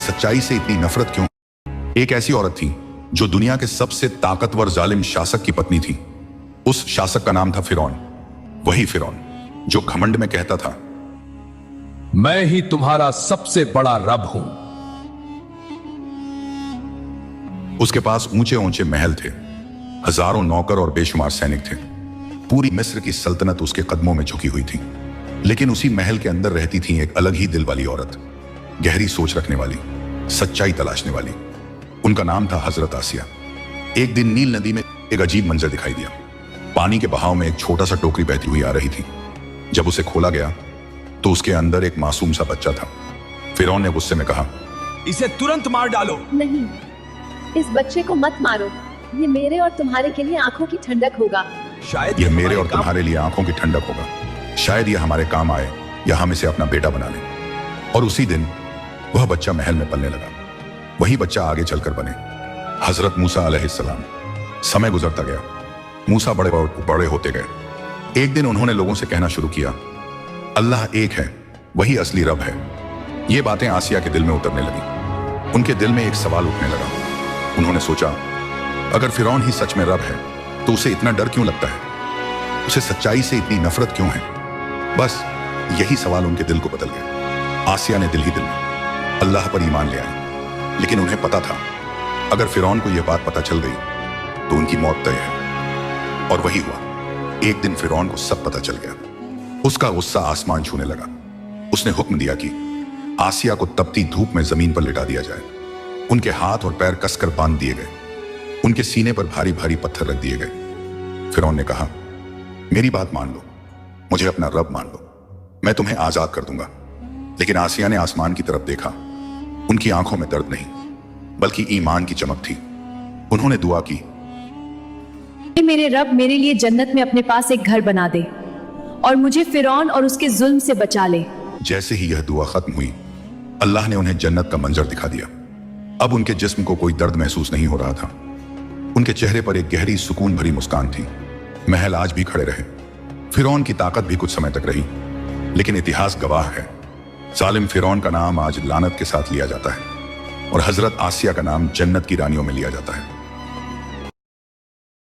सच्चाई से इतनी नफरत क्यों? एक ऐसी औरत थी जो दुनिया के सबसे ताकतवर जालिम शासक की पत्नी थी। उस शासक का नाम था फिरौन। वही फिरौन जो घमंड में कहता था, मैं ही तुम्हारा सबसे बड़ा रब हूं। उसके पास ऊंचे ऊंचे महल थे, हजारों नौकर और बेशुमार सैनिक थे। पूरी मिस्र की सल्तनत उसके कदमों में झुकी हुई थी। लेकिन उसी महल के अंदर रहती थी एक अलग ही दिल वाली औरत, गहरी सोच रखने वाली, सच्चाई तलाशने वाली। उनका नाम था हजरत आसिया। एक दिन नील नदी में एक अजीब मंजर दिखाई दिया। पानी के बहाव में एक छोटा सा टोकरी बहती हुई आ रही थी। जब उसे खोला गया तो उसके अंदर एक मासूम सा बच्चा था। फिरौन ने गुस्से में कहा, इसे तुरंत मार डालो। नहीं, इस बच्चे को मत मारो। ये मेरे और तुम्हारे के लिए आंखों की ठंडक होगा। शायद यह मेरे और तुम्हारे लिए आंखों की ठंडक होगा। शायद यह हमारे काम आए या हम इसे अपना बेटा बना लें। और उसी दिन वह बच्चा महल में पलने लगा। वही बच्चा आगे चलकर बने हजरत मूसा अलैहिस्सलाम। समय गुजरता गया, मूसा बड़े होते गए। एक दिन उन्होंने लोगों से कहना शुरू किया, अल्लाह एक है, वही असली रब है। ये बातें आसिया के दिल में उतरने लगी। उनके दिल में एक सवाल उठने लगा। उन्होंने सोचा, अगर फिरौन ही सच में रब है तो उसे इतना डर क्यों लगता है? उसे सच्चाई से इतनी नफरत क्यों है? बस यही सवाल उनके दिल को बदल गया। आसिया ने दिल ही दिल में अल्लाह पर ईमान ले आई। लेकिन उन्हें पता था, अगर फिरौन को यह बात पता चल गई तो उनकी मौत तय है। और वही हुआ। एक दिन फिरौन को सब पता चल गया। उसका गुस्सा आसमान छूने लगा। उसने हुक्म दिया कि आसिया को तपती धूप में जमीन पर लिटा दिया जाए। उनके हाथ और पैर कसकर बांध दिए गए। उनके सीने पर भारी भारी पत्थर रख दिए गए। फिरौन ने कहा, मेरी बात मान लो, मुझे अपना रब मान लो, मैं तुम्हें आजाद कर दूंगा। लेकिन आसिया ने आसमान की तरफ देखा। उनकी आंखों में दर्द नहीं बल्कि ईमान की चमक थी। उन्होंने दुआ की, मेरे रब मेरे लिए जन्नत में अपने पास एक घर बना दे और मुझे फिरौन और उसके जुल्म से बचा ले। जैसे ही यह दुआ खत्म हुई, अल्लाह ने उन्हें जन्नत का मंजर दिखा दिया। अब उनके जिस्म को कोई दर्द महसूस नहीं हो रहा था। उनके चेहरे पर एक गहरी सुकून भरी मुस्कान थी। महल आज भी खड़े रहे। फिरौन की ताकत भी कुछ समय तक रही। लेकिन इतिहास गवाह है, जालिम फिरौन का नाम आज लानत के साथ लिया जाता है और हजरत आसिया का नाम जन्नत की रानियों में लिया जाता है।